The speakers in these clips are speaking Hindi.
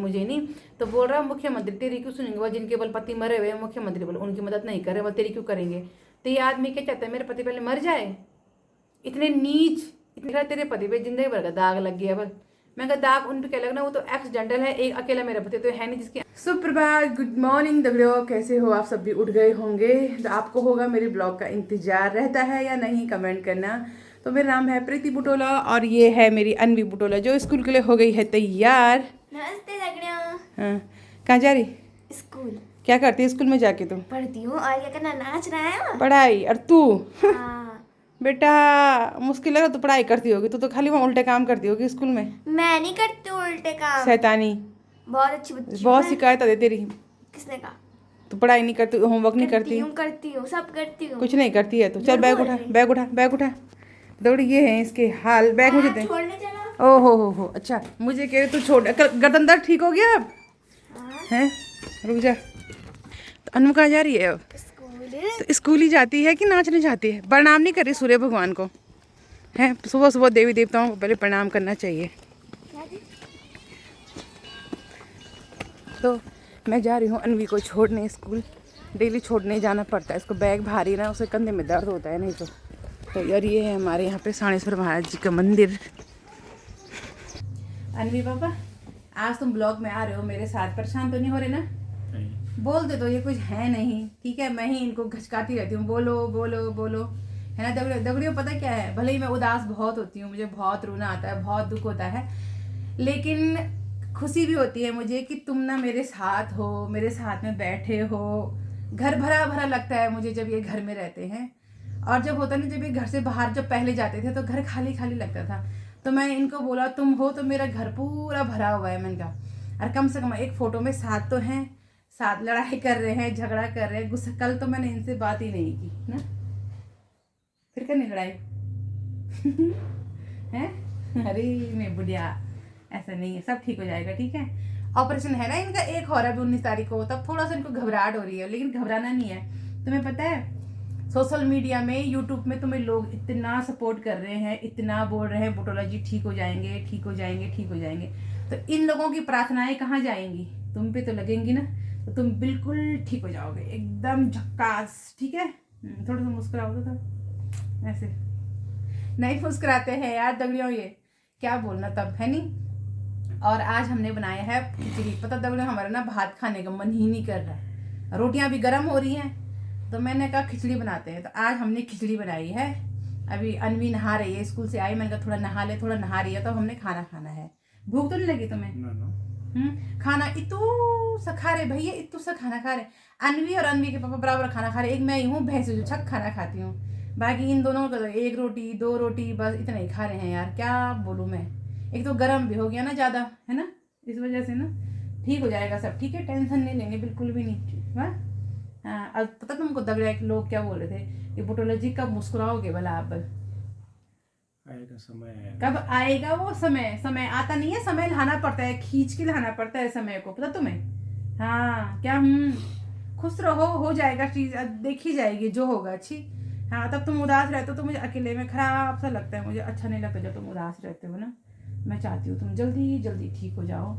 मुझे नहीं। तो बोल रहा मुख्यमंत्री तेरी क्यों सुनेंगे, वो जिनके बल पति मरे हुए मुख्यमंत्री बोले उनकी मदद नहीं करे, वो तेरी क्यों करेंगे। तो ये आदमी क्या चाहता है, मेरे पति पहले मर जाए। इतने नीच, इतने तेरे पति पे जिंदगी भर का दाग लग गया। बस मैं कहा दाग उन पे क्या लगना, वो तो एक्सीडेंटल है, एक अकेला मेरा पति तो है नहीं जिसके। सुप्रभात, गुड मॉर्निंग दगड़ियों, कैसे हो आप? सब भी उठ गए होंगे। तो आपको होगा मेरे ब्लॉग का इंतजार रहता है या नहीं, कमेंट करना। तो मेरा नाम है प्रीति बुटोला और ये है मेरी अनवी बुटोला जो स्कूल के लिए हो गई है तैयार। नमस्ते दगड़ियों। हाँ, कहाँ जा रही? स्कूल। क्या करती है स्कूल में जाके तुम? पढ़ती हूँ और क्या करना, नाच रहा है पढ़ाई। और तू? हाँ। बेटा मुश्किल लगा, तो पढ़ाई करती होगी, तू तो खाली वहाँ उल्टे काम करती होगी स्कूल में। मैं नहीं करती उल्टे काम। शैतानी। बहुत अच्छी बच्ची बहुत हूँ। शिकायत है तेरी। किसने कहा? तो पढ़ाई नहीं करती, होमवर्क नहीं करती? करती हूँ, सब करती हूँ। कुछ नहीं करती है तो चल झूठ बैग बोल उठा, रही। बैग उठा, बैग उठा। दौड़ी ये है इसके हाल, बैग मुझे दे। छोड़ने चलो। ओ हो, अच्छा मुझे कह रहे तू छोड़। गर्दन दर्द ठीक हो गया अब? हैं, रुक जा। तो अनु कहाँ जा रही है अब? स्कूल। तो स्कूल ही जाती है कि नाचने जाती है? प्रणाम नहीं कर रही सूर्य भगवान को? हैं, सुबह सुबह देवी देवताओं को पहले प्रणाम करना चाहिए। तो मैं जा रही हूँ अनवी को छोड़ने स्कूल। डेली छोड़ने जाना पड़ता है इसको, बैग भारी ना, उसे कंधे में दर्द होता है नहीं तो यार ये है हमारे यहाँ पे साणेश्वर महाराज जी का मंदिर। अनवी पापा, आज तुम ब्लॉग में आ रहे हो मेरे साथ, परेशान तो नहीं हो रहे ना? नहीं। बोल दे तो, ये कुछ है नहीं, ठीक है? मैं ही इनको घचकाती रहती हूँ, बोलो बोलो बोलो, है ना? दगड़ियों पता क्या है, भले ही मैं उदास बहुत होती हूँ, मुझे बहुत रोना आता है, बहुत दुख होता है, लेकिन खुशी भी होती है मुझे कि तुम ना मेरे साथ हो, मेरे साथ में बैठे हो। घर भरा भरा लगता है मुझे जब ये घर में रहते हैं। और जब होता नहीं, जब ये घर से बाहर जब पहले जाते थे तो घर खाली खाली लगता था। तो मैं इनको बोला तुम हो तो मेरा घर पूरा भरा हुआ है। मैंने कहा और कम से कम एक फ़ोटो में साथ तो हैं, साथ लड़ाई कर रहे हैं, झगड़ा कर रहे हैं, गुस्सा। कल तो मैंने इनसे बात ही नहीं की ना, फिर करनी लड़ाई हैं? अरे मैं बुढ़िया, ऐसा नहीं है, सब ठीक हो जाएगा, ठीक है? ऑपरेशन है ना इनका, एक हो रहा है 19 तारीख को, तब थोड़ा सा इनको घबराहट हो रही है, लेकिन घबराना नहीं है। तुम्हें पता है सोशल मीडिया में, यूट्यूब में तुम्हें लोग इतना सपोर्ट कर रहे हैं, इतना बोल रहे हैं बुटोला जी ठीक हो जाएंगे, ठीक हो जाएंगे, ठीक हो जाएंगे। तो इन लोगों की प्रार्थनाएं कहाँ जाएंगी? तुम पे तो लगेंगी ना, तो तुम बिल्कुल ठीक हो जाओगे, एकदम झक्कास, ठीक है? थोड़ा सा मुस्कुराओगे तो ऐसे नहीं मुस्कुराते हैं यार दगड़ियों, ये क्या बोलना तब, है नहीं? और आज हमने बनाया है खिचड़ी। पता दगड़ियों हमारा ना भात खाने का मन ही नहीं कर रहा, रोटियां भी गर्म हो रही हैं, तो मैंने कहा खिचड़ी बनाते हैं। तो आज हमने खिचड़ी बनाई है। अभी अनवी नहा रही है, स्कूल से आई, मैंने कहा थोड़ा नहा ले, थोड़ा नहा रही है तो हमने खाना खाना है। भूख तो नहीं लगी तुम्हें? खाना इतू सा खा रहे भैया, इतू सा खाना खा रहे। अनवी और अनवी के पापा बराबर खाना खा रहे। एक मैं ही हूँ भैंस जो छक खाना खाती हूँ, बाकी इन दोनों का एक रोटी 2 रोटी बस इतना ही खा रहे हैं यार, क्या बोलूँ मैं। एक तो गर्म भी हो गया ना ज़्यादा, है ना, इस वजह से ना। ठीक हो जाएगा सब, ठीक है? टेंशन नहीं लेंगे, बिल्कुल भी नहीं। हाँ हाँ। अब पता तुमको दगड़िया लोग क्या बोल रहे थे कि बुटोला जी कब मुस्कुराओगे भला आप? आएगा समय, कब आएगा वो समय? समय आता नहीं है, समय लाना पड़ता है, खींच के लाना पड़ता है समय को, पता तुम्हें? हाँ क्या? खुश रहो, हो जाएगा चीज, देखी जाएगी जो होगा, अच्छी। हाँ, तब तुम उदास रहते हो तो मुझे अकेले में खराब सा लगता है, मुझे अच्छा नहीं लगता जब तुम उदास रहते हो ना। मैं चाहती हूँ तुम जल्दी जल्दी ठीक हो जाओ,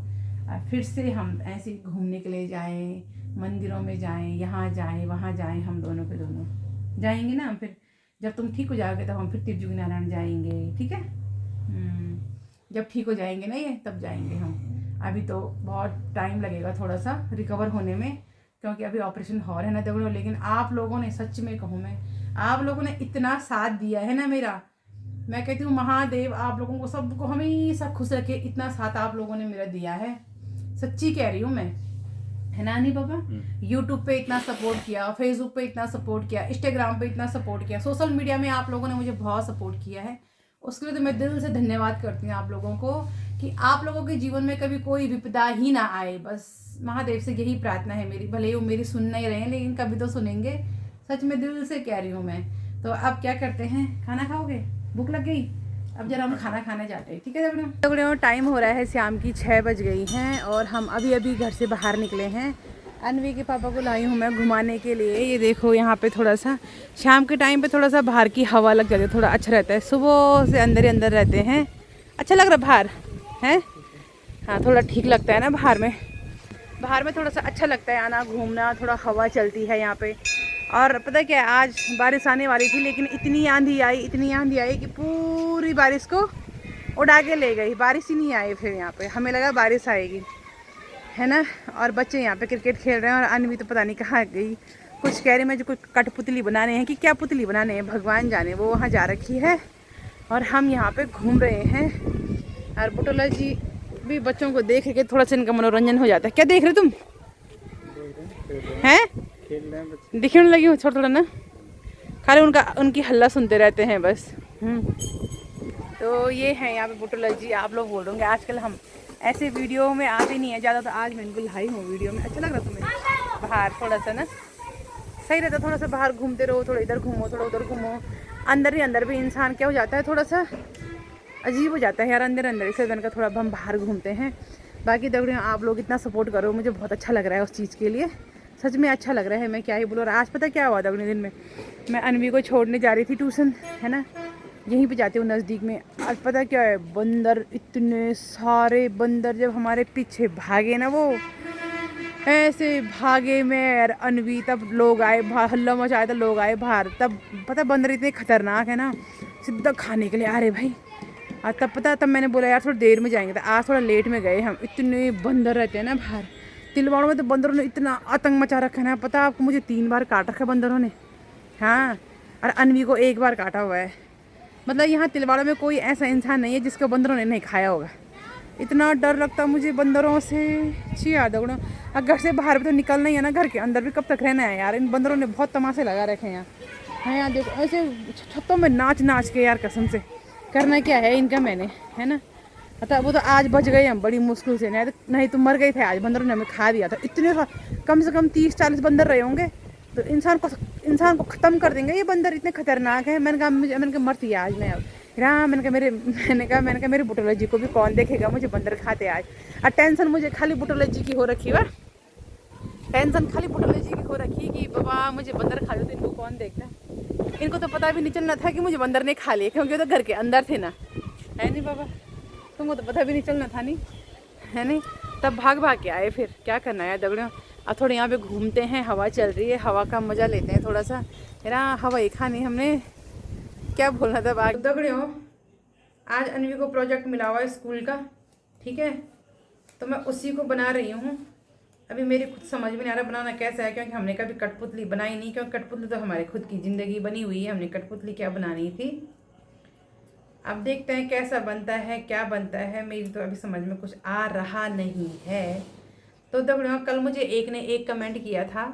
फिर से हम ऐसे घूमने के लिए जाएं, मंदिरों में जाएं, यहाँ जाएं, वहाँ जाएं, हम दोनों के दोनों जाएंगे ना। फिर जब तुम ठीक हो जाओगे तब हम फिर तिरजुगी नारायण जाएंगे, ठीक है? जब ठीक हो जाएंगे ना ये, तब जाएंगे हम। अभी तो बहुत टाइम लगेगा थोड़ा सा रिकवर होने में, क्योंकि अभी ऑपरेशन हो रहा है ना दगड़ों। लेकिन आप लोगों ने, सच में कहूँ मैं, आप लोगों ने इतना साथ दिया है ना मेरा, मैं कहती हूँ महादेव आप लोगों को सबको हमेशा खुश रखे। इतना साथ आप लोगों ने मेरा दिया है, सच्ची कह रही हूँ मैं, है ना नहीं पापा? यूट्यूब पे इतना सपोर्ट किया, फेसबुक पे इतना सपोर्ट किया, इंस्टाग्राम पे इतना सपोर्ट किया, सोशल मीडिया में आप लोगों ने मुझे बहुत सपोर्ट किया है। उसके लिए तो मैं दिल से धन्यवाद करती हूँ आप लोगों को, कि आप लोगों के जीवन में कभी कोई विपदा ही ना आए। बस महादेव से यही प्रार्थना है मेरी, भले ही वो मेरी सुन नहीं रहे हैं लेकिन कभी तो सुनेंगे, सच में दिल से कह रही हूँ मैं। तो अब क्या करते हैं, खाना खाओगे? भूख लग गई? अब जरा हम खाना खाने जाते हैं, ठीक है दगड़ियों? टाइम हो रहा है शाम की 6 बज गई हैं और हम अभी अभी घर से बाहर निकले हैं। अनवी के पापा को लाई हूँ मैं घुमाने के लिए। ये देखो यहाँ पे थोड़ा सा शाम के टाइम पे थोड़ा सा बाहर की हवा लग जाती है, थोड़ा अच्छा रहता है। सुबह से अंदर ही अंदर रहते हैं, अच्छा लग रहा है बाहर, है हाँ थोड़ा ठीक लगता है ना बाहर में थोड़ा सा अच्छा लगता है आना घूमना, थोड़ा हवा चलती है यहाँ पे। और पता क्या है, आज बारिश आने वाली थी लेकिन इतनी आंधी आई कि पूरी बारिश को उड़ा के ले गई। बारिश ही नहीं आई फिर यहाँ पे, हमें लगा बारिश आएगी, है ना। और बच्चे यहाँ पे क्रिकेट खेल रहे हैं और अनवी तो पता नहीं कहाँ गई। कुछ कह रहे हैं जो कोई कठपुतली बनाने हैं कि क्या पुतली बनाने हैं भगवान जाने, वो वहाँ जा रखी है और हम यहाँ पे घूम रहे हैं। और बुटोला जी भी बच्चों को देख के थोड़ा सा इनका मनोरंजन हो जाता है। क्या देख रहे तुम हैं? दिखने लगी हो थोड़ा थोड़ा ना, खाली उनकी हल्ला सुनते रहते हैं बस। तो ये है यहाँ पे बुटोला जी। आप लोग बोल रहे आजकल हम ऐसे वीडियो में आते नहीं है ज़्यादा, तो आज मैं इनको लाई हूँ वीडियो में। अच्छा लग रहा तुम्हें बाहर थोड़ा सा ना, सही रहता थोड़ा सा बाहर घूमते रहो, थोड़ा इधर घूमो थोड़ा उधर घूमो। अंदर ही अंदर भी इंसान क्या हो जाता है, थोड़ा सा अजीब हो जाता है यार अंदर इससे बनकर थोड़ा हम बाहर घूमते हैं। बाकी दगड़ियों आप लोग इतना सपोर्ट करो, मुझे बहुत अच्छा लग रहा है उस चीज़ के लिए, सच में अच्छा लग रहा है। मैं क्या ही बोलूँ। और आज पता क्या हुआ दगड़ियों, दिन में मैं अनवी को छोड़ने जा रही थी ट्यूशन, है ना, यहीं पे जाती हूँ नज़दीक में। आज पता क्या है, बंदर, इतने सारे बंदर जब हमारे पीछे भागे ना, वो ऐसे भागे मैं और अनवी, तब लोग आए बाहर, हल्ला मचाया तो लोग आए बाहर। तब पता बंदर इतने खतरनाक है ना, सीधा खाने के लिए आ रहे भाई। और तब मैंने बोला यार थोड़ी देर में जाएंगे, तो आज थोड़ा लेट में गए हम। इतने बंदर रहते हैं ना बाहर तिलवाड़ों में, तो बंदरों ने इतना आतंक मचा रखा है ना, पता आपको मुझे 3 बार काट रखा है बंदरों ने। हाँ, और अनवी को 1 बार काटा हुआ है। मतलब यहाँ तिलवाड़ा में कोई ऐसा इंसान नहीं है जिसको बंदरों ने नहीं खाया होगा। इतना डर लगता मुझे बंदरों से, छी याद है। अब घर से बाहर भी तो निकलना ही है ना, घर के अंदर भी कब तक रहना है यार। इन बंदरों ने बहुत तमाशे लगा रखे हैं यहाँ। यहाँ देखो ऐसे छतों में नाच के यार, कसम से करना क्या है इनका मैंने, है ना। मतलब वो तो आज बच गए हम बड़ी मुश्किल से, नहीं तो मर गए थे आज, बंदरों ने हमें खा दिया था। इतने कम से कम 30-40 बंदर रहे होंगे, तो इंसान को ख़त्म कर देंगे ये बंदर, इतने खतरनाक है। मैंने कहा मरती है आज मैं अब राम। मैंने कहा मेरे बुटोला जी को भी कौन देखेगा, मुझे बंदर खाते आज। और टेंशन मुझे खाली बुटोला जी की हो रखी है, टेंशन खाली बुटोला जी की हो रखी कि बाबा मुझे बंदर खा दो, तो इनको कौन देखता। इनको तो पता भी नहीं चलना था कि मुझे बंदर ने खा लिया, क्योंकि वो तो घर के अंदर थे ना, है नहीं बाबा, तुमको तो पता भी नहीं चलना था, नहीं है नहीं। तब भाग के आए, फिर क्या करना है दगड़ियों। अब थोड़े यहाँ पे घूमते हैं, हवा चल रही है, हवा का मज़ा लेते हैं थोड़ा सा। मेरा हवा ही खानी हमने, क्या बोलना था बात दगड़ियों। आज अनवी को प्रोजेक्ट मिला हुआ है स्कूल का, ठीक है, तो मैं उसी को बना रही हूँ। अभी मेरी खुद समझ में नहीं आ रहा बनाना कैसा है, क्योंकि हमने कभी कठपुतली बनाई नहीं, क्योंकि कठपुतली तो हमारी खुद की ज़िंदगी बनी हुई है, हमने कठपुतली क्या बनानी थी। अब देखते हैं कैसा बनता है, क्या बनता है। मेरी तो अभी समझ में कुछ आ रहा नहीं है। तो दगड़ियों कल मुझे एक ने एक कमेंट किया था,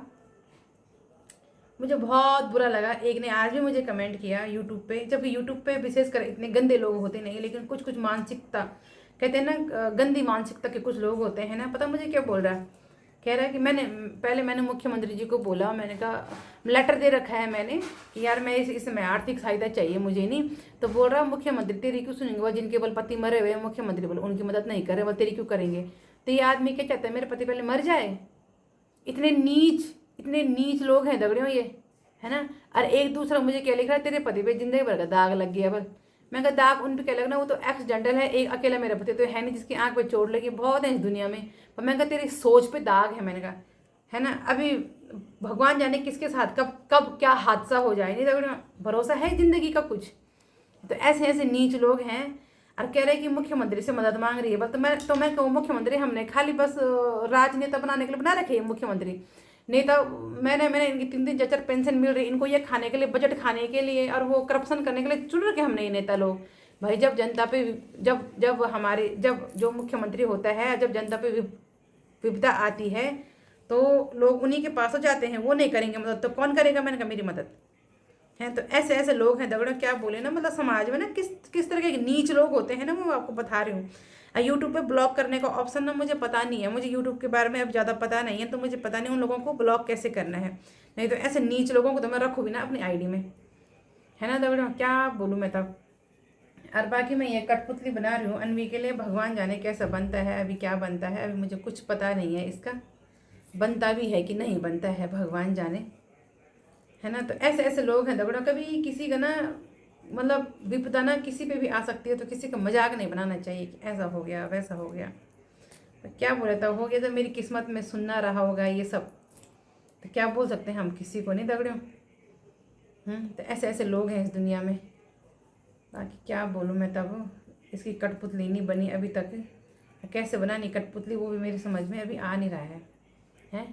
मुझे बहुत बुरा लगा। एक ने आज भी मुझे कमेंट किया यूट्यूब पे, जबकि यूट्यूब पे विशेषकर इतने गंदे लोग होते नहीं, लेकिन कुछ मानसिकता, कहते हैं ना गंदी मानसिकता के कुछ लोग होते हैं ना। पता मुझे क्या बोल रहा है, कह रहा है कि मैंने मुख्यमंत्री जी को बोला, मैंने कहा लेटर दे रखा है मैंने कि यार मैं इसमें आर्थिक सहायता चाहिए मुझे, नहीं तो बोल रहा मुख्यमंत्री तेरी क्यों सुनेंगे, वो जिनके बल पति मरे हुए मुख्यमंत्री बोल उनकी मदद नहीं करे, वो तेरी क्यों करेंगे। तो ये आदमी क्या चाहता है, मेरे पति पहले मर जाए। इतने नीच लोग हैं दगड़ियों ये, है ना। और एक दूसरा मुझे क्या लिख रहा है, तेरे पति पे जिंदगी भर का दाग लग गया। बस मैं कहा दाग उन पे क्या लगना, वो तो एक्सीडेंटल है, एक अकेला मेरा पति तो है नहीं जिसकी आंख पे चोट लगी, बहुत है इस दुनिया में। पर मैं कहा तेरी सोच पे दाग है, मैंने कहा, है ना। अभी भगवान जाने किसके साथ कब क्या हादसा हो जाए, नहीं दगड़ियों भरोसा है जिंदगी का कुछ। तो ऐसे नीच लोग हैं और कह रहे हैं कि मुख्यमंत्री से मदद मांग रही है। बस तो मैं कहूँ मुख्यमंत्री हमने खाली बस राजनेता बनाने के लिए बना रखे है मुख्यमंत्री। नेता मैंने इनकी 3-3 4-4 पेंशन मिल रही, इनको ये खाने के लिए, बजट खाने के लिए और वो करप्शन करने के लिए चुन रखे हमने ये नेता लोग। भाई जब जनता पे जब जो मुख्यमंत्री होता है, जब जनता पे विपदा आती है तो लोग उन्हीं के पास हो जाते हैं, वो नहीं करेंगे मदद तो कौन करेगा। मैंने कहा मेरी मदद है। तो ऐसे लोग हैं दगड़ों, क्या बोले ना, मतलब समाज में ना किस तरह के नीच लोग होते हैं ना, वो आपको बता रही हूँ। यूट्यूब पे ब्लॉक करने का ऑप्शन ना मुझे पता नहीं है, मुझे यूट्यूब के बारे में अब ज़्यादा पता नहीं है, तो मुझे पता नहीं उन लोगों को ब्लॉक कैसे करना है। नहीं तो ऐसे नीच लोगों को तो मैं रखूँ भी ना अपनी आईडी में, है ना दगड़ों, क्या बोलूँ मैं तब। और बाकी मैं ये कठपुतली बना रही हूँ अनवी के लिए, भगवान जाने कैसा बनता है, अभी क्या बनता है, अभी मुझे कुछ पता नहीं है इसका, बनता भी है कि नहीं बनता है भगवान जाने, है ना। तो ऐसे लोग हैं दगड़ों, कभी किसी का ना मतलब विपदा ना किसी पे भी आ सकती है, तो किसी का मजाक नहीं बनाना चाहिए कि ऐसा हो गया वैसा हो गया। क्या बोले, तो हो गया, तो मेरी किस्मत में सुनना रहा होगा ये सब, तो क्या बोल सकते हैं हम, किसी को नहीं दगड़ियों। तो ऐसे ऐसे लोग हैं इस दुनिया में, बाकी क्या बोलूँ मैं। तब इसकी कठपुतली नहीं बनी अभी तक, कैसे बनानी कठपुतली वो भी मेरी समझ में अभी आ नहीं रहा है।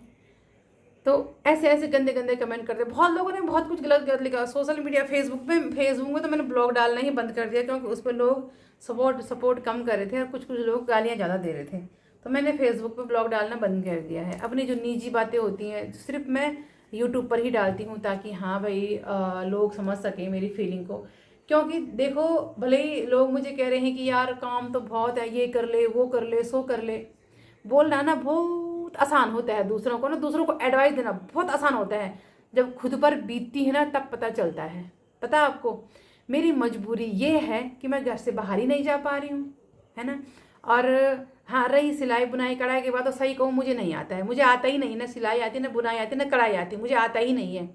तो ऐसे ऐसे गंदे गंदे कमेंट करते, बहुत लोगों ने बहुत कुछ गलत गलत लिखा सोशल मीडिया, फेसबुक में तो मैंने ब्लॉग डालना ही बंद कर दिया, क्योंकि उस पर लोग सपोर्ट कम कर रहे थे और कुछ लोग गालियाँ ज़्यादा दे रहे थे, तो मैंने फेसबुक पे ब्लॉग डालना बंद कर दिया है। अपनी जो निजी बातें होती हैं सिर्फ मैं यूट्यूब पर ही डालती हूँ, ताकि हाँ भाई लोग समझ सकें मेरी फीलिंग को। क्योंकि देखो, भले ही लोग मुझे कह रहे हैं कि यार काम तो बहुत है, ये कर ले, वो कर ले, सो कर ले, बोलना ना बहुत आसान होता है, दूसरों को दूसरों को एडवाइस देना बहुत आसान होता है, जब खुद पर बीतती है ना तब पता चलता है। पता है आपको, मेरी मजबूरी ये है कि मैं घर से बाहर ही नहीं जा पा रही हूँ, है ना। और हाँ, रही सिलाई बुनाई कढ़ाई के बाद, तो सही कहूँ मुझे नहीं आता है, मुझे आता ही नहीं, ना सिलाई आती, ना बुनाई आती, ना कढ़ाई आती, मुझे आता ही नहीं है।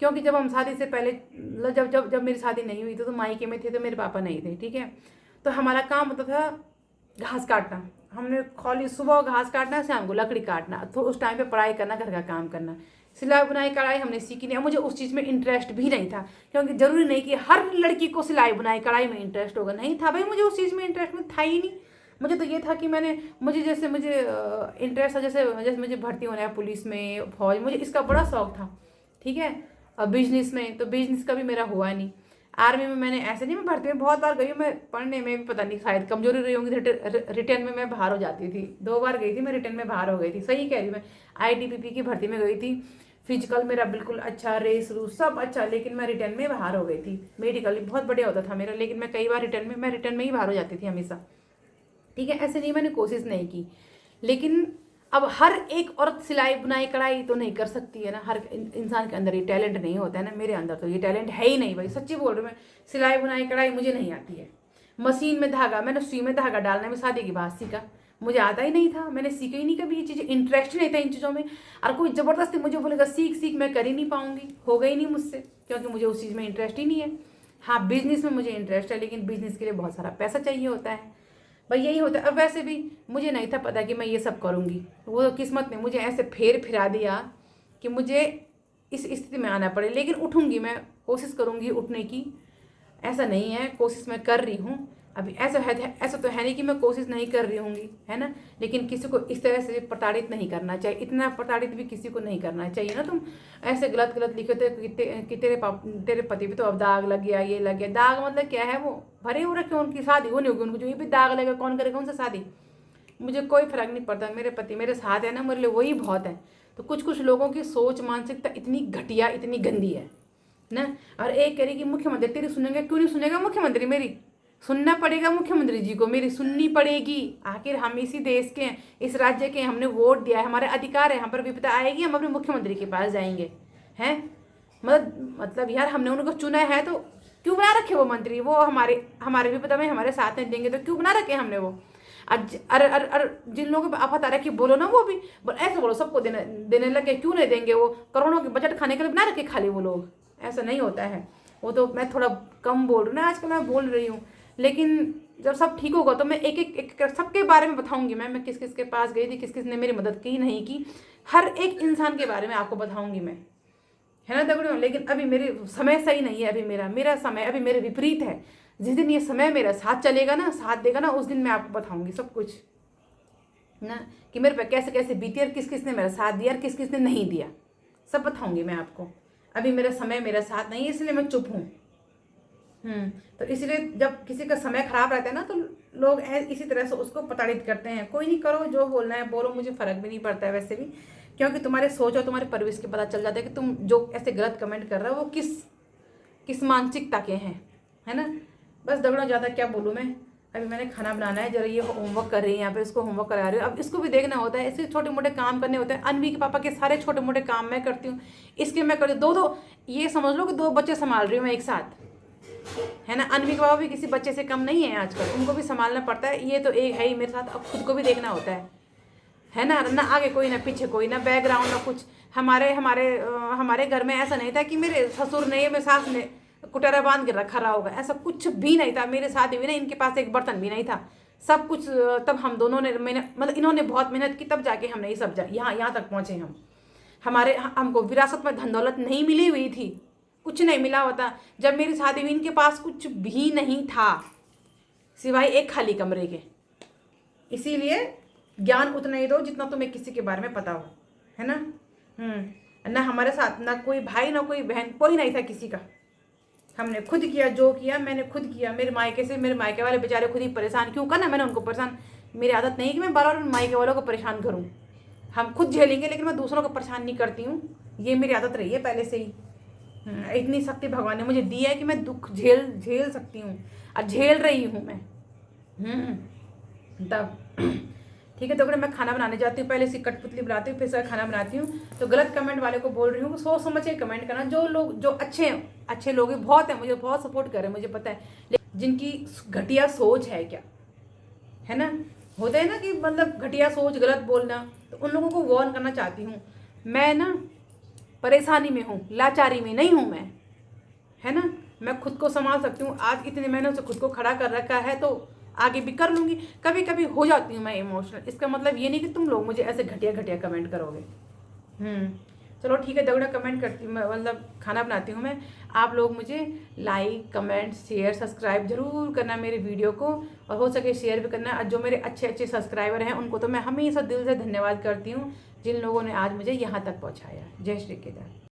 क्योंकि जब हम शादी से पहले, जब जब जब मेरी शादी नहीं हुई तो मायके में थे, तो मेरे पापा नहीं थे, ठीक है। तो हमारा काम होता था घास काटना, हमने खाली सुबह घास काटना, शाम को लकड़ी काटना, तो उस टाइम पे पढ़ाई करना, घर का काम करना। सिलाई बुनाई कढ़ाई हमने सीखी नहीं, मुझे उस चीज़ में इंटरेस्ट भी नहीं था, क्योंकि ज़रूरी नहीं कि हर लड़की को सिलाई बुनाई कढ़ाई में इंटरेस्ट होगा, नहीं था भाई, मुझे उस चीज़ में इंटरेस्ट में था ही नहीं। मुझे तो ये था कि मुझे इंटरेस्ट था, जैसे मुझे भर्ती होना है पुलिस में, फौज, मुझे इसका बड़ा शौक था, ठीक है। और बिजनेस में, तो बिजनेस का भी मेरा हुआ नहीं। आर्मी में मैंने ऐसे नहीं, मैं भर्ती में बहुत बार गई हूँ, मैं पढ़ने में भी पता नहीं शायद कमजोरी रही होंगी, रिटर्न में मैं बाहर हो जाती थी, 2 बार गई थी मैं, रिटर्न में बाहर हो गई थी, सही कह रही हूँ मैं। ITBP की भर्ती में गई थी, फिजिकल मेरा बिल्कुल अच्छा, रेस रूस सब अच्छा, लेकिन मैं रिटर्न में बाहर हो गई थी। मेडिकल बहुत बढ़िया होता था मेरा, लेकिन मैं कई बार रिटर्न में ही बाहर हो जाती थी हमेशा, ठीक है। ऐसे नहीं मैंने कोशिश नहीं की, लेकिन अब हर एक औरत सिलाई बुनाई कढ़ाई तो नहीं कर सकती है ना, हर इंसान के अंदर ये टैलेंट नहीं होता है ना, मेरे अंदर तो ये टैलेंट है ही नहीं भाई, सच्ची बोल रही हूँ मैं। सिलाई बुनाई कढ़ाई मुझे नहीं आती है। मशीन में धागा, मैंने सुई में धागा डालने में शादी के बाद सीखा, मुझे आता ही नहीं था, मैंने सीखा ही नहीं कभी ये चीज़ें, इंटरेस्ट ही नहीं था इन चीज़ों में। और कोई ज़बरदस्ती मुझे बोलेगा सीख सीख, मैं कर ही नहीं पाऊंगी, हो गई नहीं मुझसे, क्योंकि मुझे उस चीज़ में इंटरेस्ट ही नहीं है। हाँ, बिजनेस में मुझे इंटरेस्ट है, लेकिन बिजनेस के लिए बहुत सारा पैसा चाहिए होता है भाई, यही होता है। अब वैसे भी मुझे नहीं था पता कि मैं ये सब करूँगी, वो तो किस्मत ने मुझे ऐसे फिरा दिया कि मुझे इस स्थिति में आना पड़े। लेकिन उठूँगी, मैं कोशिश करूँगी उठने की, ऐसा नहीं है, कोशिश मैं कर रही हूँ। अभी ऐसा तो है नहीं कि मैं कोशिश नहीं कर रही होंगी, है ना। लेकिन किसी को इस तरह से प्रताड़ित नहीं करना चाहिए, इतना प्रताड़ित भी किसी को नहीं करना चाहिए ना। तुम ऐसे गलत गलत लिखे थे कि तेरे पति पे तो अब दाग लग गया, ये लग गया। दाग मतलब क्या है, वो भरे हो रखे, उनकी शादी हो नहीं होगी, उनको जो ये भी दाग लगेगा, कौन करेगा उनसे शादी। मुझे कोई फर्क नहीं पड़ता, मेरे पति मेरे साथ है ना, मेरे लिए वही बहुत है। तो कुछ लोगों की सोच मानसिकता इतनी घटिया, इतनी गंदी है ना। और एक कह रही कि मुख्यमंत्री तेरी सुनेंगे, क्यों नहीं सुनेगा मुख्यमंत्री मेरी, सुनना पड़ेगा मुख्यमंत्री जी को, मेरी सुननी पड़ेगी। आखिर हम इसी देश के हैं, इस राज्य के, हमने वोट दिया है, हमारे अधिकार है, हम पर विपदा आएगी हम अपने मुख्यमंत्री के पास जाएंगे, हैं। मतलब यार, हमने उनको चुना है तो क्यों बना रखे वो मंत्री, वो हमारे विपदा में हमारे साथ नहीं देंगे तो क्यों बना रखे हमने वो। अरे जिन लोगों को आफत आ रखी, बोलो ना, वो भी ऐसे बोलो सबको देने लगे, क्यों नहीं देंगे, वो करोड़ों के बजट खाने के लिए बना रखे खाली वो लोग, ऐसा नहीं होता है। वो तो मैं थोड़ा कम बोल रही हूँ ना, आजकल मैं बोल रही हूँ, लेकिन जब सब ठीक होगा तो मैं एक सबके बारे में बताऊंगी। मैं किस किस के पास गई थी, किस किस ने मेरी मदद की नहीं की, हर एक इंसान के बारे में आपको बताऊंगी मैं, है ना दगड़ियों। लेकिन अभी मेरे समय सही नहीं है, अभी मेरा समय अभी मेरे विपरीत है। जिस दिन ये समय मेरा साथ चलेगा ना, साथ देगा ना, उस दिन मैं आपको बताऊंगी सब कुछ ना, कि मेरे पे कैसे कैसे बीती और किस किस ने मेरा साथ दिया और किस किस ने नहीं दिया, सब बताऊंगी मैं आपको। अभी मेरा समय मेरा साथ नहीं है, इसलिए मैं चुप हूँ। तो इसलिए जब किसी का समय खराब रहता है ना, तो लोग इसी तरह से उसको प्रताड़ित करते हैं। कोई नहीं, करो जो बोलना है बोलो, मुझे फर्क भी नहीं पड़ता है वैसे भी, क्योंकि तुम्हारे सोच और तुम्हारे परवरिश के पता चल जाता है कि तुम जो ऐसे गलत कमेंट कर रहे हो वो किस मानसिकता के हैं, है ना। बस दगड़ों, ज़्यादा क्या बोलूँ मैं। अभी मैंने खाना बनाना है, जरा ये होमवर्क कर रही है यहाँ पे, इसको होमवर्क करा रही हूँ। अब इसको भी देखना होता है, इसके छोटे मोटे काम करने होते हैं। अनवी के पापा के सारे छोटे मोटे काम मैं करती हूँ, इसके मैं करती हूँ। दो ये समझ लो कि 2 बच्चे संभाल रही हूँ मैं एक साथ, है ना। अनवी के पापा भी किसी बच्चे से कम नहीं है आजकल, उनको भी संभालना पड़ता है। ये तो एक है ही मेरे साथ, अब खुद को भी देखना होता है ना आगे कोई, ना पीछे कोई, ना बैकग्राउंड, ना कुछ। हमारे घर में ऐसा नहीं था कि मेरे ससुर ने या मेरे सास ने कुटेरा बांध के रखा रहा होगा, ऐसा कुछ भी नहीं था मेरे साथ भी ना। इनके पास एक बर्तन भी नहीं था, सब कुछ तब हम दोनों ने मेहनत, मतलब इन्होंने बहुत मेहनत की, तब जाके हमने ये सब यहाँ तक पहुँचे हम। हमको विरासत में धन दौलत नहीं मिली हुई थी, कुछ नहीं मिला होता। जब मेरी शादी हुई इनके पास कुछ भी नहीं था सिवाय एक खाली कमरे के। इसीलिए ज्ञान उतना ही दो जितना तुम्हें किसी के बारे में पता हो, है ना। ना हमारे साथ ना कोई भाई ना कोई बहन, कोई नहीं था किसी का। हमने खुद किया, जो किया मैंने खुद किया। मेरे मायके वाले बेचारे खुद ही परेशान क्यों करना, मैंने उनको परेशान। मेरी आदत नहीं कि मैं बार बार मायके वालों को परेशान करूँ। हम खुद झेलेंगे लेकिन मैं दूसरों को परेशान नहीं करती हूँ, ये मेरी आदत रही है पहले से ही। इतनी शक्ति भगवान ने मुझे दी है कि मैं दुख झेल सकती हूँ और झेल रही हूँ मैं। तब ठीक है। तो अगर मैं खाना बनाने जाती हूँ, पहले से कठपुतली बनाती हूँ, फिर से खाना बनाती हूँ। तो गलत कमेंट वाले को बोल रही हूँ, सोच समझ के कमेंट करना। जो लोग जो अच्छे लोग हैं, बहुत हैं, मुझे बहुत सपोर्ट कर रहे हैं, मुझे पता है। लेकिन जिनकी घटिया सोच है, क्या है ना, होता है ना कि मतलब घटिया सोच, गलत बोलना, तो उन लोगों को वार्न करना चाहती हूँ। मैं ना परेशानी में हूँ, लाचारी में नहीं हूँ मैं, है ना। मैं खुद को संभाल सकती हूँ। आज इतने महीनों से खुद को खड़ा कर रखा है तो आगे भी कर लूँगी। कभी कभी हो जाती हूँ मैं इमोशनल, इसका मतलब ये नहीं कि तुम लोग मुझे ऐसे घटिया कमेंट करोगे। चलो ठीक है, दगड़ा कमेंट करती हूँ मैं, मतलब खाना बनाती हूँ मैं। आप लोग मुझे लाइक, कमेंट, शेयर, सब्सक्राइब जरूर करना मेरे वीडियो को, और हो सके शेयर भी करना। और जो मेरे अच्छे सब्सक्राइबर हैं उनको तो मैं हमेशा दिल से धन्यवाद करती हूँ, जिन लोगों ने आज मुझे यहाँ तक पहुँचाया। जय श्री केदार।